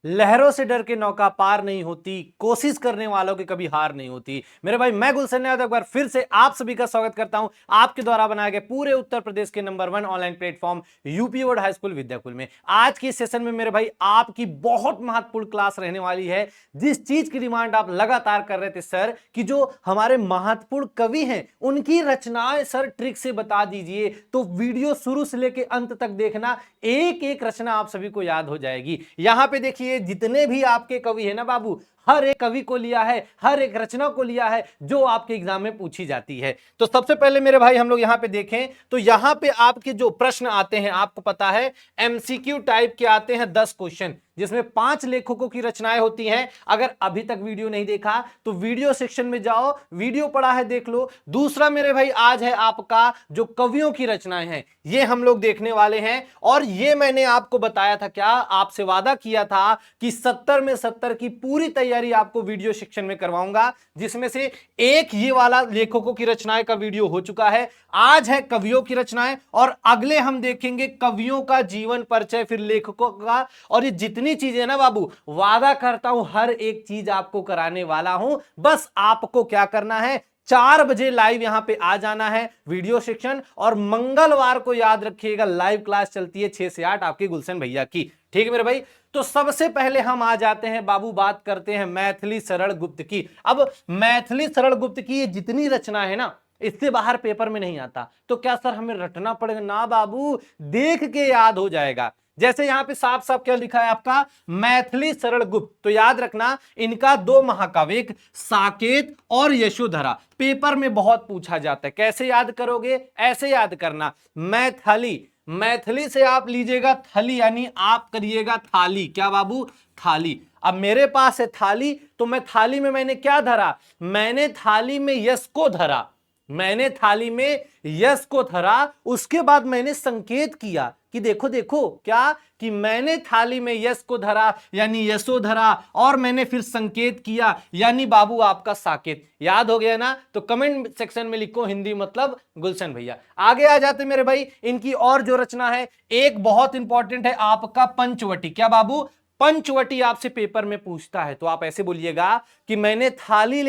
लहरों से डर के नौका पार नहीं होती, कोशिश करने वालों की कभी हार नहीं होती। मेरे भाई मैं गुलशन यादव एक बार फिर से आप सभी का स्वागत करता हूं आपके द्वारा बनाए गए पूरे उत्तर प्रदेश के number 1 online platform UP board high school Vidyakul में। आज की सेशन में मेरे भाई आपकी बहुत महत्वपूर्ण क्लास रहने वाली है। जिस चीज की डिमांड आप लगातार कर रहे थे सर कि जो हमारे महत्वपूर्ण कवि हैं उनकी रचनाएं सर ट्रिक से बता दीजिए, तो वीडियो शुरू से लेकर अंत तक देखना, एक एक रचना आप सभी को याद हो जाएगी। यहां पे देखिए जितने भी आपके कवि है ना बाबू, हर एक कवि को लिया है, हर एक रचना को लिया है जो आपके एग्जाम में पूछी जाती है। तो सबसे पहले मेरे भाई हम लोग यहां पे देखें तो यहां पे आपके जो प्रश्न आते हैं आपको पता है एमसीक्यू टाइप के आते हैं 10 क्वेश्चन, जिसमें 5 लेखकों की रचनाएं होती हैं। अगर अभी तक वीडियो नहीं देखा तो वीडियो सेक्शन में जाओ, वीडियो पड़ा है देख लो। दूसरा मेरे भाई आज है आपका जो कवियों की रचनाएं हैं ये हम लोग देखने वाले हैं, और ये मैंने आपको बताया था, क्या आपसे वादा किया था कि 70 में 70 की पूरी तैयारी आपको वीडियो सेक्शन में करवाऊंगा, जिसमें से एक ये वाला लेखकों की रचनाएं का वीडियो हो चुका है। आज है कवियों की रचनाएं और अगले हम देखेंगे कवियों का जीवन परिचय, फिर लेखकों का, और ये जितनी चीजें ना बाबू वादा करता हूं हर एक चीज आपको कराने वाला हूं। बस आपको क्या करना है, 4 बजे लाइव यहां पे आ जाना है वीडियो सेक्शन, और मंगलवार को याद रखिएगा लाइव क्लास चलती है 6 से 8 आपके गुलशन भैया की। ठीक है मेरे भाई, तो सबसे पहले हम आ जाते हैं बाबू, बात करते हैं मैथिली सरल गुप्त की। अब मैथिली सरल गुप्त की ये जितनी रचना है ना इससे बाहर पेपर में नहीं आता, तो क्या सर हमें रटना पड़ेगा? ना बाबू, देख के याद हो जाएगा। जैसे यहां पे साफ साफ क्या लिखा है आपका, मैथिली सरल गुप्त, तो याद रखना इनका 2 महाकाव्य, एक साकेत और यशोधरा, पेपर में बहुत पूछा जाता है। कैसे याद करोगे? ऐसे याद करना, मैथिली, मैथिली से आप लीजिएगा थली, यानी आप करिएगा थाली। क्या बाबू? थाली। अब मेरे पास है थाली, तो मैं थाली में मैंने क्या धरा? मैंने थाली में यश को धरा, मैंने थाली में यश को धरा। उसके बाद मैंने संकेत किया कि देखो देखो क्या, कि मैंने थाली में यश को धरा यानी यशोधरा, और मैंने फिर संकेत किया यानी बाबू आपका साकेत। याद हो गया ना? तो कमेंट सेक्शन में लिखो हिंदी मतलब गुलशन भैया। आगे आ जाते मेरे भाई, इनकी और जो रचना है एक बहुत इंपॉर्टेंट है आपका पंचवटी। क्या बाबू? पंचवटी आपसे पेपर में पूछता है, तो आप ऐसे बोलिएगा कि मैं थाली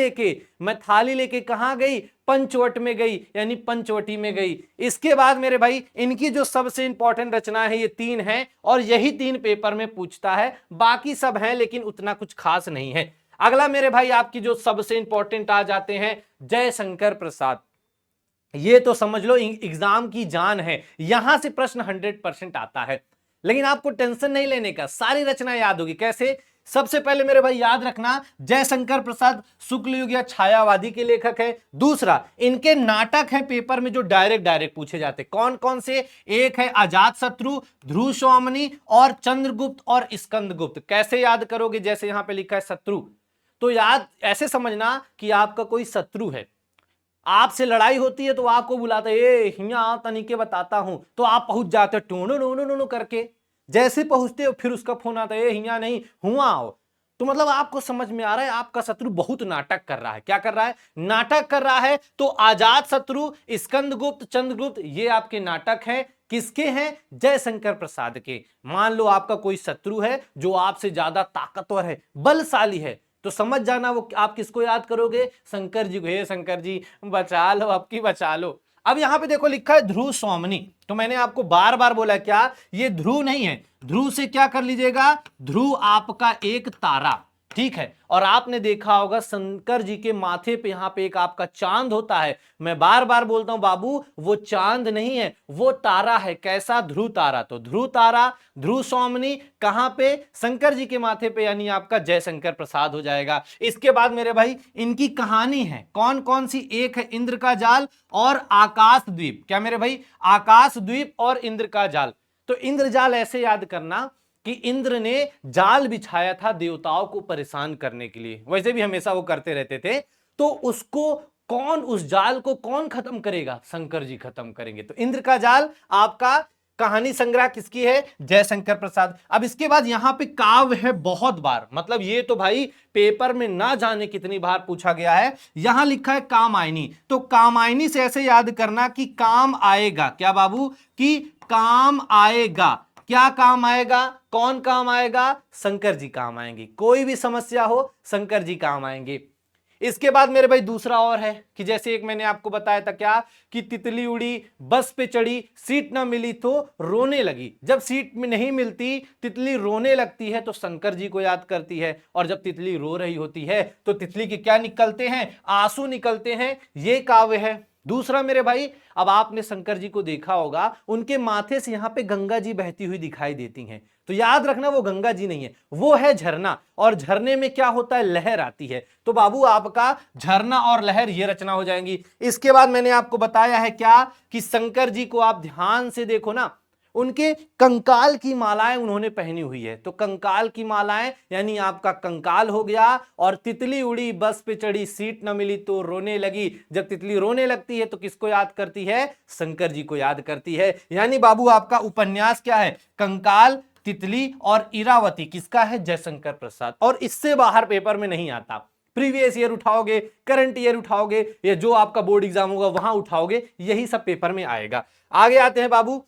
लेके कहां गई? पंचवट में गई, यानी पंचवटी में गई। इसके बाद मेरे भाई इनकी जो सबसे इंपॉर्टेंट रचना है ये 3 हैं, और यही 3 पेपर में पूछता है, बाकी सब हैं लेकिन उतना कुछ खास नहीं है। अगला मेरे भाई आपकी जो सबसे इंपॉर्टेंट आ जाते हैं जयशंकर प्रसाद। ये तो समझ लो एग्जाम की जान है, यहां से प्रश्न 100% आता है, लेकिन आपको टेंशन नहीं लेने का, सारी रचना याद होगी। कैसे? सबसे पहले मेरे भाई याद रखना जयशंकर प्रसाद शुक्ल युग या छायावादी के लेखक है। दूसरा, इनके नाटक हैं पेपर में जो डायरेक्ट पूछे जाते। कौन कौन से? एक है अजातशत्रु, ध्रुव स्वामिनी और चंद्रगुप्त और स्कंदगुप्त। कैसे याद करोगे? जैसे यहां पे लिखा है शत्रु, तो याद ऐसे समझना कि आपका कोई शत्रु है, आपसे लड़ाई होती है तो आपको बुलाता है, ए हिया तनिके बताता हूं, तो आप पहुंच जाते हो टूनो करके। जैसे पहुंचते हो फिर उसका फोन आता है, ए हिया नहीं हुआ आओ। तो मतलब आपको समझ में आ रहा है आपका शत्रु बहुत नाटक कर रहा है। क्या कर रहा है? नाटक कर रहा है। तो आजाद शत्रु, स्कंदगुप्त, चंद्रगुप्त, ये आपके नाटक हैं। किसके हैं? जयशंकर प्रसाद के। मान लो आपका कोई शत्रु है जो आपसे ज्यादा ताकतवर है, बलशाली है, तो समझ जाना वो आप किसको याद करोगे? शंकर जी को। हे शंकर जी बचा लो, अब की बचा लो। अब यहां पे देखो लिखा है ध्रुव स्वामिनी, तो मैंने आपको बार बार बोला क्या, ये ध्रुव नहीं है। ध्रुव से क्या कर लीजिएगा? ध्रुव आपका एक तारा, ठीक है। और आपने देखा होगा शंकर जी के माथे पे यहां पे एक आपका चांद होता है। मैं बार बार बोलता हूं बाबू, वो चांद नहीं है, वो तारा है। कैसा? ध्रुव तारा। तो ध्रुव तारा, ध्रुव स्वामिनी कहां पे? शंकर जी के माथे पे, यानी आपका जयशंकर प्रसाद हो जाएगा। इसके बाद मेरे भाई इनकी कहानी है, कौन कौन सी? एक है इंद्र का जाल और आकाश द्वीप। क्या मेरे भाई? आकाश द्वीप और इंद्र का जाल। तो इंद्रजाल ऐसे याद करना कि इंद्र ने जाल बिछाया था देवताओं को परेशान करने के लिए, वैसे भी हमेशा वो करते रहते थे। तो उसको कौन, उस जाल को कौन खत्म करेगा? शंकर जी खत्म करेंगे। तो इंद्र का जाल आपका कहानी संग्रह किसकी है? जयशंकर प्रसाद। अब इसके बाद यहां पे काव्य है बहुत बार, मतलब ये तो भाई पेपर में ना जाने कितनी बार पूछा गया है। यहां लिखा है कामायनी, तो कामायनी से ऐसे याद करना कि काम आएगा। क्या बाबू? कि काम आएगा। क्या काम आएगा, कौन काम आएगा, शंकर जी काम आएंगे। कोई भी समस्या हो शंकर जी काम आएंगे। इसके बाद मेरे भाई दूसरा और है कि जैसे एक मैंने आपको बताया था क्या कि तितली उड़ी, बस पे चढ़ी, सीट ना मिली तो रोने लगी। जब सीट में नहीं मिलती, तितली रोने लगती है तो शंकर जी को याद करती है, और जब तितली रो रही होती है तो तितली के क्या निकलते हैं, आंसू निकलते हैं। ये काव्य है। दूसरा मेरे भाई, अब आपने शंकर जी को देखा होगा, उनके माथे से यहां पे गंगा जी बहती हुई दिखाई देती हैं, तो याद रखना वो गंगा जी नहीं है, वो है झरना। और झरने में क्या होता है, लहर आती है। तो बाबू आपका झरना और लहर ये रचना हो जाएंगी। इसके बाद मैंने आपको बताया है क्या कि शंकर जी को आप ध्यान से देखो ना, उनके कंकाल की मालाएं उन्होंने पहनी हुई है। तो कंकाल की मालाएं यानी आपका कंकाल हो गया। और तितली उड़ी, बस पे चढ़ी, सीट न मिली तो रोने लगी। जब तितली रोने लगती है तो किसको याद करती है, शंकर जी को याद करती है। यानी बाबू आपका उपन्यास क्या है, कंकाल, तितली और इरावती किसका है, जयशंकर प्रसाद। और इससे बाहर पेपर में नहीं आता। प्रीवियस ईयर उठाओगे, करंट ईयर उठाओगे, या जो आपका बोर्ड एग्जाम होगा वहां उठाओगे, यही सब पेपर में आएगा। आगे आते हैं बाबू।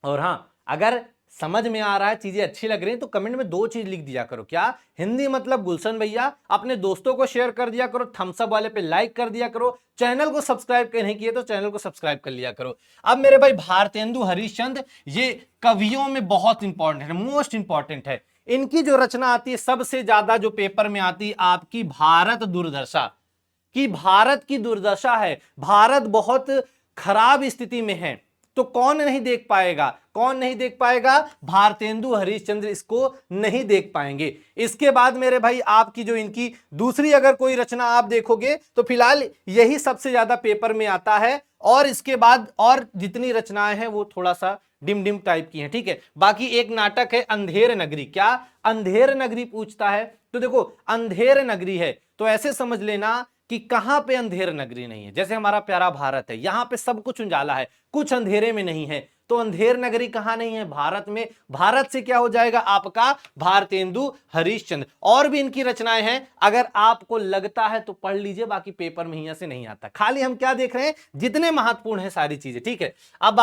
और हां, अगर समझ में आ रहा है, चीजें अच्छी लग रही हैं, तो कमेंट में 2 चीज लिख दिया करो। क्या, हिंदी मतलब गुलशन भैया। अपने दोस्तों को शेयर कर दिया करो, थम्स अप वाले पे लाइक कर दिया करो, चैनल को सब्सक्राइब नहीं किए तो चैनल को सब्सक्राइब कर लिया करो। अब मेरे भाई भारतेंदु हरिश्चंद्र, ये कवियों में बहुत इंपॉर्टेंट है, मोस्ट इंपॉर्टेंट है। इनकी जो रचना आती है सबसे ज्यादा जो पेपर में आती है आपकी भारत दुर्दशा, कि भारत की दुर्दशा है, भारत बहुत खराब स्थिति में है। तो कौन नहीं देख पाएगा, कौन नहीं देख पाएगा, भारतेंदु हरिश्चंद्र इसको नहीं देख पाएंगे। इसके बाद मेरे भाई आपकी जो इनकी दूसरी अगर कोई रचना आप देखोगे तो फिलहाल यही सबसे ज्यादा पेपर में आता है। और इसके बाद और जितनी रचनाएं हैं वो थोड़ा सा डिम डिम टाइप की हैं, ठीक है। बाकी एक नाटक है अंधेर नगरी। क्या, अंधेर नगरी पूछता है तो देखो अंधेर नगरी है तो ऐसे समझ लेना कि कहां पे अंधेर नगरी नहीं है। जैसे हमारा प्यारा भारत है, यहां पे सब कुछ उजाला है, कुछ अंधेरे में नहीं है। तो अंधेर नगरी कहां नहीं है, भारत में। भारत से क्या हो जाएगा आपका भारतेंदु हरिश्चंद्र। और भी इनकी रचनाएं हैं, अगर आपको लगता है तो पढ़ लीजिए, बाकी पेपर में यहां से नहीं आता। खाली हम क्या देख रहे हैं, जितने महत्वपूर्ण है सारी चीजें, ठीक है। अब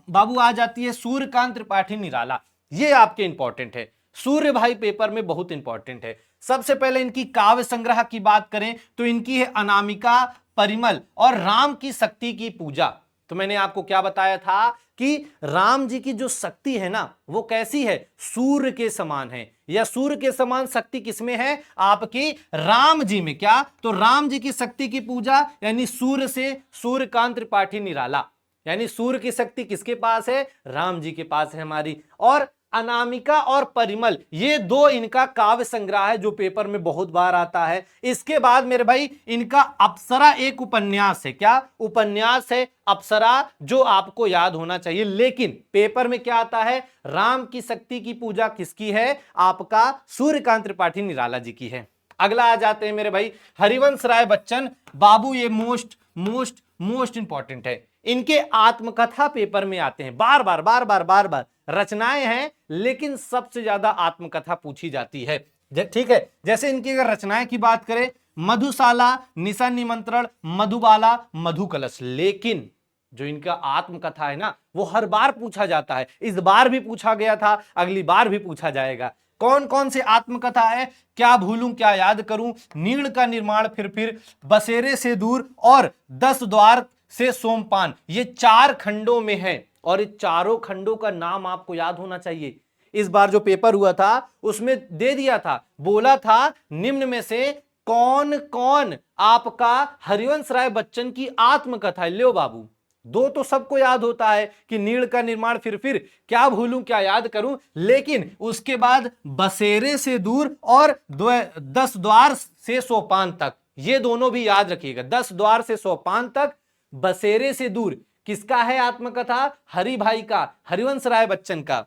बाबू आ जाती है सूर्यकांत त्रिपाठी निराला। ये आपके इंपॉर्टेंट है, सूर्य भाई पेपर में बहुत इंपॉर्टेंट है। सबसे पहले इनकी काव्य संग्रह की बात करें तो इनकी है अनामिका, परिमल और राम की शक्ति की पूजा। तो मैंने आपको क्या बताया था कि राम जी की जो शक्ति है ना वो कैसी है, सूर्य के समान है। या सूर्य के समान शक्ति किसमें है, आपकी राम जी में। क्या, तो राम जी की शक्ति की पूजा यानी सूर्य से, सूर्यकांत त्रिपाठी निराला। यानी सूर्य की शक्ति किसके पास है, राम जी के पास है हमारी। और अनामिका और परिमल, ये 2 इनका काव्य संग्रह है जो पेपर में बहुत बार आता है। इसके बाद मेरे भाई इनका अप्सरा एक उपन्यास है। क्या, उपन्यास है अप्सरा, जो आपको याद होना चाहिए। लेकिन पेपर में क्या आता है, राम की शक्ति की पूजा किसकी है, आपका सूर्यकांत त्रिपाठी निराला जी की है। अगला आ जाते हैं मेरे भाई हरिवंश राय बच्चन। बाबू ये मोस्ट मोस्ट मोस्ट इंपॉर्टेंट है। इनके आत्मकथा पेपर में आते हैं, बार बार बार बार बार बार। रचनाएं हैं लेकिन सबसे ज्यादा आत्मकथा पूछी जाती है, ठीक है। जैसे इनकी अगर रचनाएं की बात करें, मधुशाला, निशा निमंत्रण, मधुबाला, मधु कलश। लेकिन जो इनका आत्मकथा है ना वो हर बार पूछा जाता है। इस बार भी पूछा गया था, अगली बार भी पूछा जाएगा। कौन कौन से आत्मकथा है, क्या भूलूं क्या याद करूं, नीड़ का निर्माण फिर, बसेरे से दूर और 10 द्वार से सोमपान। ये 4 खंडों में है और इस चारों खंडों का नाम आपको याद होना चाहिए। इस बार जो पेपर हुआ था उसमें दे दिया था, बोला था निम्न में से कौन कौन आपका हरिवंश राय बच्चन की आत्मकथा है। लो बाबू, 2 तो सबको याद होता है कि नीड़ का निर्माण फिर, क्या भूलूं क्या याद करूं। लेकिन उसके बाद बसेरे से दूर और 10 द्वार से सोपान तक, ये दोनों भी याद रखिएगा। 10 द्वार से सोपान तक, बसेरे से दूर किसका है आत्मकथा, हरि भाई का, हरिवंश राय बच्चन का।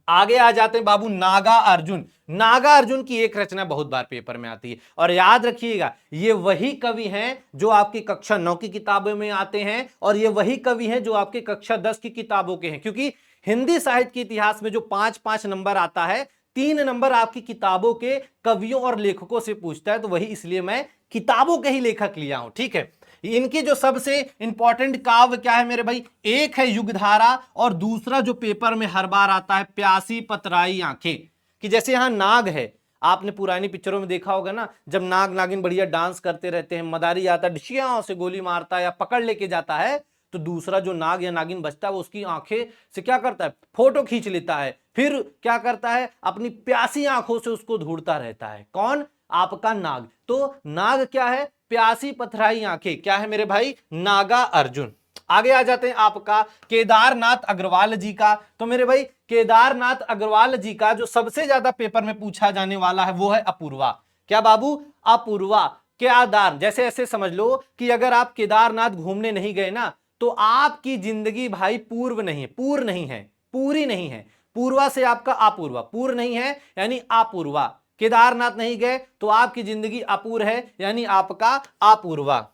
आगे आ जाते हैं बाबू नागा अर्जुन। नागा अर्जुन की एक रचना बहुत बार पेपर में आती है और याद रखिएगा ये वही कवि हैं जो आपकी कक्षा 9 की किताबों में आते हैं और ये वही कवि हैं जो आपकी कक्षा 10 की किताबों के हैं। क्योंकि हिंदी साहित्य के इतिहास में जो 5-5 नंबर आता है, 3 नंबर आपकी किताबों के कवियों और लेखकों से पूछता है, तो वही इसलिए मैं किताबों के ही लेखक लिया हूं, ठीक है। इनकी जो सबसे इंपॉर्टेंट काव्य क्या है मेरे भाई, एक है युगधारा और दूसरा जो पेपर में हर बार आता है प्यासी पतराई आंखें। कि जैसे यहां नाग है, आपने पुरानी पिक्चरों में देखा होगा ना, जब नाग नागिन बढ़िया डांस करते रहते हैं, मदारी आता है डिशिया से गोली मारता है या पकड़ लेके जाता है, तो दूसरा जो नाग या नागिन बचता है वो उसकी आंखें से क्या करता है, फोटो खींच लेता है, फिर क्या करता है, अपनी प्यासी आंखों से उसको ढूंढता रहता है। कौन? आपका नाग। तो नाग क्या है, प्यासी पथराई आंखें, क्या है मेरे भाई, नागा अर्जुन। आगे आ जाते हैं आपका केदारनाथ अग्रवाल जी का। तो मेरे भाई केदारनाथ अग्रवाल जी का जो सबसे ज्यादा पेपर में पूछा जाने वाला है वो है अपूर्वा। क्या बाबू? अपूर्वा। केदार, जैसे ऐसे समझ लो कि अगर आप केदारनाथ घूमने नहीं गए ना तो आपकी जिंदगी भाई पूर्व नहीं है, पूर्ण नहीं है, पूरी नहीं है। पूर्वा से आपका अपूर्वा, पूर्ण नहीं है यानी अपूर्वा। केदारनाथ नहीं गए तो आपकी जिंदगी अपूर्ण है यानी आपका अपूर्वा।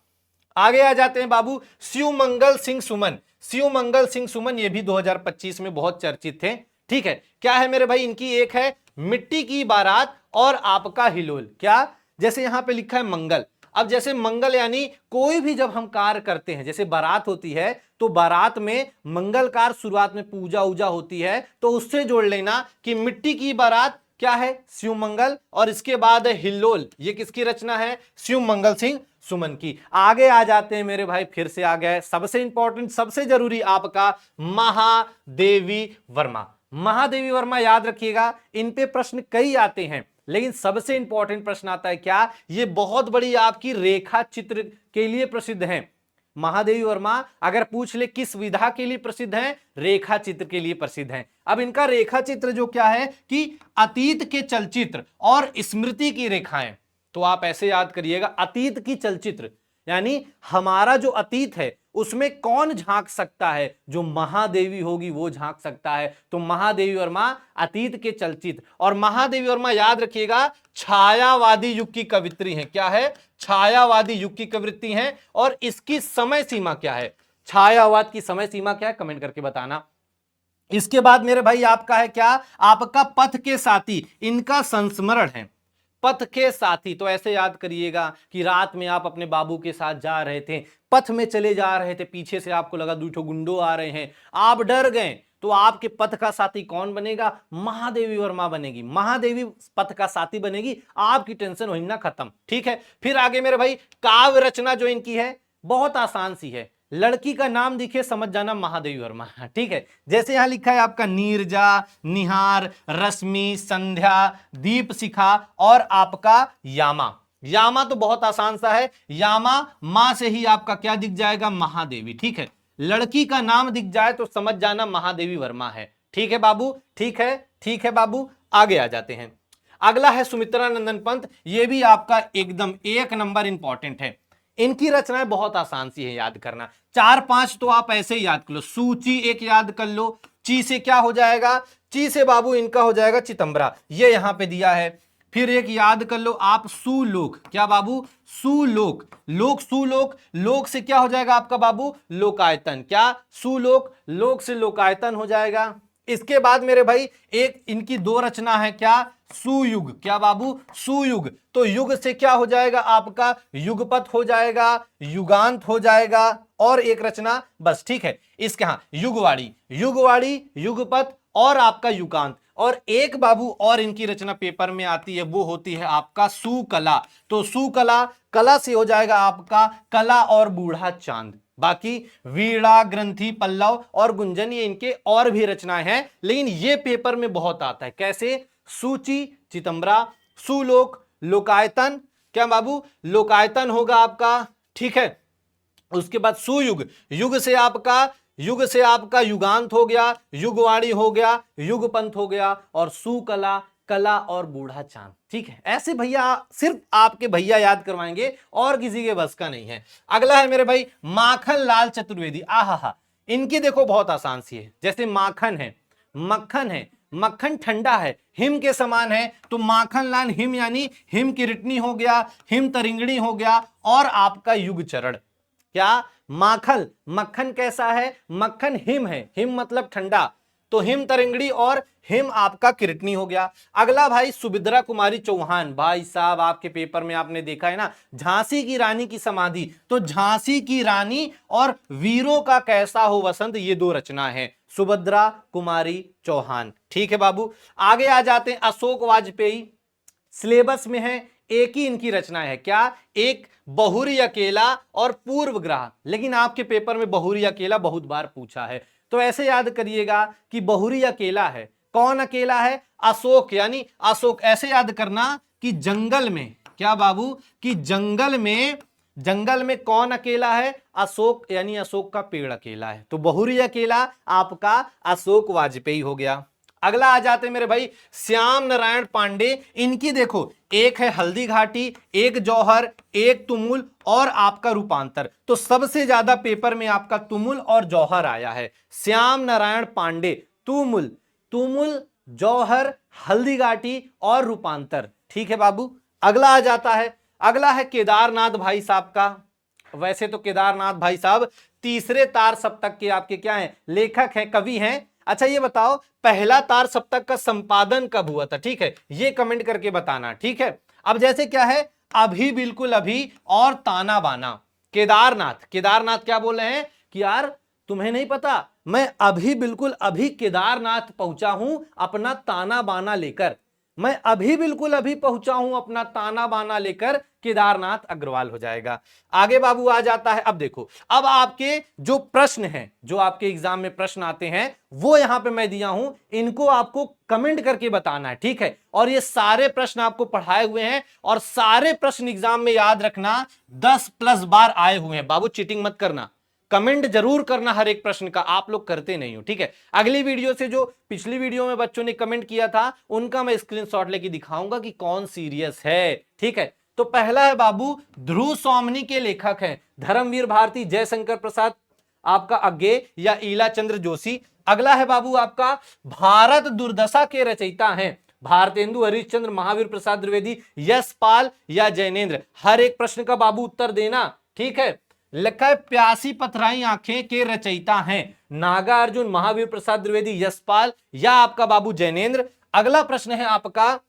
आगे आ जाते हैं बाबू शिवमंगल सिंह सुमन। शिवमंगल सिंह सुमन ये भी 2025 में बहुत चर्चित थे। ठीक है, क्या है मेरे भाई, इनकी एक है मिट्टी की बारात और आपका हिलोल। क्या? जैसे यहां पे लिखा है मंगल। अब जैसे मंगल यानी कोई भी जब हम कार्य करते हैं, जैसे बारात होती है तो बारात में मंगलकार शुरुआत में पूजा उजा होती है, तो उससे जोड़ लेना कि मिट्टी की बारात क्या है, शिवमंगल, और इसके बाद है हिल्लोल, ये किसकी रचना है, शिवमंगल सिंह सुमन की। आगे आ जाते हैं मेरे भाई, फिर से आ गए सबसे इंपॉर्टेंट सबसे जरूरी आपका महादेवी वर्मा। महादेवी वर्मा याद रखिएगा, इन पे प्रश्न कई आते हैं, लेकिन सबसे इंपॉर्टेंट प्रश्न आता है क्या, ये बहुत बड़ी आपकी रेखा चित्र के लिए प्रसिद्ध है। महादेवी वर्मा अगर पूछ ले किस विधा के लिए प्रसिद्ध है, रेखा चित्र के लिए प्रसिद्ध है। अब इनका रेखा चित्र जो क्या है कि अतीत के चलचित्र और स्मृति की रेखाएं। तो आप ऐसे याद करिएगा, अतीत की चलचित्र यानी हमारा जो अतीत है उसमें कौन झांक सकता है, जो महादेवी होगी वो झांक सकता है। तो महादेवी वर्मा अतीत के चलचित्र, और महादेवी वर्मा याद रखिएगा छायावादी युग की कवित्री हैं। क्या है? छायावादी युग की कवित्री हैं। और इसकी समय सीमा क्या है, छायावाद की समय सीमा क्या है, कमेंट करके बताना। इसके बाद मेरे भाई आपका है क्या, आपका पथ के साथी, इनका संस्मरण है पथ के साथी। तो ऐसे याद करिएगा कि रात में आप अपने बाबू के साथ जा रहे थे, पथ में चले जा रहे थे, पीछे से आपको लगा दो गुंडो आ रहे हैं, आप डर गए, तो आपके पथ का साथी कौन बनेगा, महादेवी वर्मा बनेगी। महादेवी पथ का साथी बनेगी, आपकी टेंशन वही ना खत्म। ठीक है, फिर आगे मेरे भाई काव्य रचना जो इनकी है बहुत आसान सी है, लड़की का नाम दिखे समझ जाना महादेवी वर्मा। ठीक है, जैसे यहां लिखा है आपका नीरजा, निहार, रश्मि, संध्या, दीप शिखा और आपका यामा। यामा तो बहुत आसान सा है, यामा मां से ही आपका क्या दिख जाएगा, महादेवी। ठीक है, लड़की का नाम दिख जाए तो समझ जाना महादेवी वर्मा है। ठीक है बाबू, ठीक है, ठीक है बाबू। आगे आ जाते हैं, अगला है सुमित्रा नंदन पंत। ये भी आपका एकदम एक नंबर इंपॉर्टेंट है। इनकी रचनाएं बहुत आसान सी है याद करना, 4-5 तो आप ऐसे ही याद कर लो। सूची एक याद कर लो, ची से क्या हो जाएगा, ची से बाबू इनका हो जाएगा चितंबरा, ये यहां पे दिया है। फिर एक याद कर लो आप सुलोक, क्या बाबू, सुलोक, लोक सुलोक, लोक से क्या हो जाएगा आपका बाबू, लोकायतन। क्या, सुलोक, लोक से लोकायतन हो जाएगा। इसके बाद मेरे भाई एक इनकी दो रचना है, क्या, सुयुग, क्या बाबू, सुयुग। तो युग से क्या हो जाएगा आपका, युगपथ हो जाएगा, युगांत हो जाएगा, और एक रचना बस। ठीक है, इसके हाँ युगवाड़ी, युगवाड़ी, युगपथ और आपका युगांत। और एक बाबू और इनकी रचना पेपर में आती है, वो होती है आपका सुकला। तो सुकला, कला से हो जाएगा आपका कला और बूढ़ा चांद। बाकी वीणा, ग्रंथि, पल्लव और गुंजन ये इनके और भी रचनाएं हैं, लेकिन ये पेपर में बहुत आता है। कैसे, सूची, चितंबरा, सुलोक, लोकायतन, क्या बाबू, लोकायतन होगा आपका। ठीक है, उसके बाद सुयुग, युग से आपका युगांत हो गया, युगवाणी हो गया, युगपंथ हो गया, और सुकला, कला और बूढ़ा चांद। ठीक है, ऐसे भैया सिर्फ आपके भैया याद करवाएंगे और किसी के बस का नहीं है। अगला है मेरे भाई माखन लाल चतुर्वेदी। आहा, इनकी देखो बहुत आसान सी है, जैसे माखन है, मक्खन है, मक्खन ठंडा है, हिम के समान है, तो माखन लाल हिम यानी हिम की रिटनी हो गया, हिम तरिंगड़ी हो गया, और आपका युग चरण। क्या, माखन, मक्खन कैसा है, मक्खन हिम है, हिम मतलब ठंडा, तो हिम तरिंगड़ी और हिम आपका किरटनी हो गया। अगला भाई सुभद्रा कुमारी चौहान, भाई साहब आपके पेपर में आपने देखा है ना झांसी की रानी की समाधि, तो झांसी की रानी और वीरों का कैसा हो वसंत, ये दो रचना है सुभद्रा कुमारी चौहान। ठीक है बाबू, आगे आ जाते हैं अशोक वाजपेयी, सिलेबस में है, एक ही इनकी रचना है, क्या, एक बहुरी अकेला और पूर्व ग्रह, लेकिन आपके पेपर में बहुरी अकेला बहुत बार पूछा है, तो ऐसे याद करिएगा कि बहुरी अकेला है, कौन अकेला है, अशोक, यानी अशोक, ऐसे याद करना कि जंगल में, क्या बाबू, कि जंगल में कौन अकेला है, अशोक, यानी अशोक का पेड़ अकेला है, तो बहुरी अकेला आपका अशोक वाजपेयी हो गया। अगला आ जाते हैं मेरे भाई श्याम नारायण पांडे, इनकी देखो एक है हल्दी घाटी, एक जौहर, एक तुमुल और आपका रूपांतर, तो सबसे ज्यादा पेपर में आपका तुमुल और जौहर आया है। श्याम नारायण पांडे, तुमुल, जौहर, हल्दी घाटी और रूपांतर। ठीक है बाबू, अगला आ जाता है, अगला है केदारनाथ भाई साहब का। वैसे तो केदारनाथ भाई साहब तीसरे तार सप्तक के आपके क्या हैं, लेखक हैं, कवि हैं। अच्छा ये बताओ पहला तार सप्तक का संपादन कब हुआ था, ठीक है, ये कमेंट करके बताना। ठीक है, अब जैसे क्या है, अभी बिल्कुल अभी और ताना बाना, केदारनाथ क्या बोल रहे हैं कि यार तुम्हें नहीं पता, मैं अभी बिल्कुल अभी केदारनाथ पहुंचा हूं अपना ताना बाना लेकर, मैं अभी बिल्कुल अभी पहुंचा हूं अपना ताना बाना लेकर, केदारनाथ अग्रवाल हो जाएगा। आगे बाबू आ जाता है, अब देखो, अब आपके जो प्रश्न हैं, जो आपके एग्जाम में प्रश्न आते हैं वो यहां पे मैं दिया हूं, इनको आपको कमेंट करके बताना है। ठीक है, और ये सारे प्रश्न आपको पढ़ाए हुए हैं और सारे प्रश्न एग्जाम में याद रखना 10+ बार आए हुए हैं बाबू, चीटिंग मत करना, कमेंट जरूर करना हर एक प्रश्न का, आप लोग करते नहीं हो। ठीक है, अगली वीडियो से जो पिछली वीडियो में बच्चों ने कमेंट किया था उनका मैं स्क्रीनशॉट लेके दिखाऊंगा कि कौन सीरियस है। ठीक है, तो पहला है बाबू ध्रुव सौमनी के लेखक हैं धर्मवीर भारती, जयशंकर प्रसाद आपका अज्ञे या ईला चंद्र जोशी। अगला है बाबू आपका भारत दुर्दशा के रचयिता हैं भारतेंदु हरिश्चंद्र, महावीर प्रसाद द्विवेदी, यशपाल या जैनेन्द्र। हर एक प्रश्न का बाबू उत्तर देना। ठीक है, लिखा है प्यासी पथराई आंखें के रचयिता हैं नागार्जुन, महावीर प्रसाद द्विवेदी, यशपाल या आपका बाबू जैनेन्द्र। अगला प्रश्न है आपका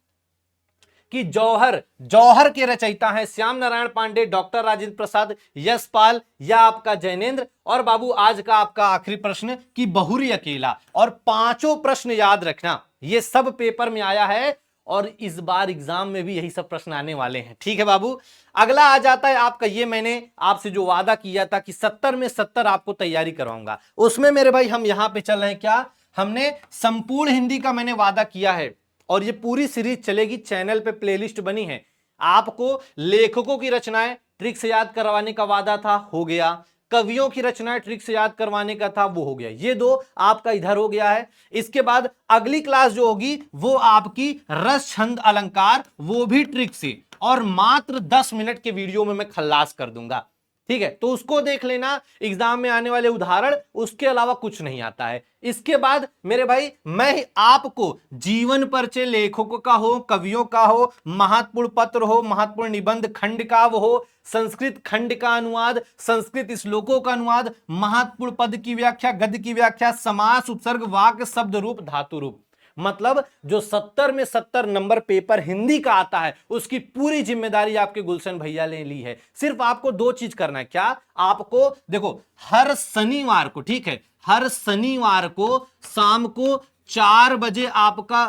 कि जौहर के रचयिता हैं श्याम नारायण पांडे, डॉक्टर राजेंद्र प्रसाद, यशपाल या आपका जैनेन्द्र। और बाबू आज का आपका आखिरी प्रश्न कि बहुरी अकेला, और पांचों प्रश्न याद रखना, ये सब पेपर में आया है और इस बार एग्जाम में भी यही सब प्रश्न आने वाले हैं। ठीक है बाबू, अगला आ जाता है आपका, ये मैंने आपसे जो वादा किया था कि 70 में 70 आपको तैयारी करवाऊंगा, उसमें मेरे भाई हम यहां पे चल रहे हैं, क्या हमने संपूर्ण हिंदी का मैंने वादा किया है और ये पूरी सीरीज चलेगी, चैनल पे प्लेलिस्ट बनी है। आपको लेखकों की रचनाएं ट्रिक से याद करवाने का वादा था, हो गया, कवियों की रचनाएं ट्रिक से याद करवाने का था, वो हो गया, ये दो आपका इधर हो गया है। इसके बाद अगली क्लास जो होगी वो आपकी रस छंद अलंकार, वो भी ट्रिक से, और मात्र 10 मिनट के वीडियो में मैं खल्लास कर दूंगा। ठीक है, तो उसको देख लेना, एग्जाम में आने वाले उदाहरण, उसके अलावा कुछ नहीं आता है। इसके बाद मेरे भाई मैं आपको जीवन परिचय लेखकों का हो, कवियों का हो, महत्वपूर्ण पत्र हो, महत्वपूर्ण निबंध खंड का वो हो, संस्कृत खंड का अनुवाद, संस्कृत श्लोकों का अनुवाद, महत्वपूर्ण पद की व्याख्या, गद्य की व्याख्या, समास, उपसर्ग, वाक्य, शब्द रूप, धातु रूप, मतलब जो 70 में 70 नंबर पेपर हिंदी का आता है उसकी पूरी जिम्मेदारी आपके गुलशन भैया ने ली है। सिर्फ आपको दो चीज करना है, क्या, आपको देखो हर शनिवार को, ठीक है, हर शनिवार को शाम को 4 बजे आपका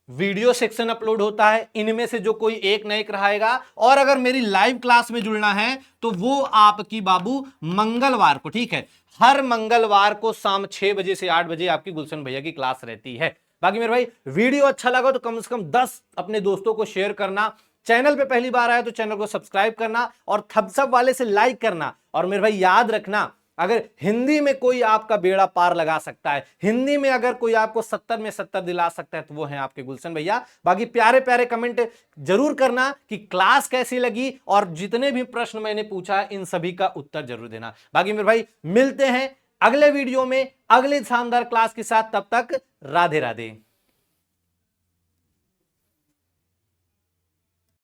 वीडियो सेक्शन अपलोड होता है, इनमें से जो कोई एक न एक रहेगा, और अगर मेरी लाइव क्लास में जुड़ना है तो वो आपकी बाबू मंगलवार को, ठीक है, हर मंगलवार को शाम 6 बजे से 8 बजे आपकी गुलशन भैया की क्लास रहती है। बाकी मेरे भाई वीडियो अच्छा लगा तो कम से कम 10 अपने दोस्तों को शेयर करना, चैनल पे पहली बार आया तो चैनल को सब्सक्राइब करना और थम्स अप वाले से लाइक करना। और मेरे भाई याद रखना, अगर हिंदी में कोई आपका बेड़ा पार लगा सकता है, हिंदी में अगर कोई आपको 70 में 70 दिला सकता है तो वो है आपके गुलशन भैया। बाकी प्यारे प्यारे कमेंट जरूर करना कि क्लास कैसी लगी और जितने भी प्रश्न मैंने पूछा इन सभी का उत्तर जरूर देना। बाकी मेरे भाई मिलते हैं अगले वीडियो में अगले शानदार क्लास के साथ, तब तक राधे राधे।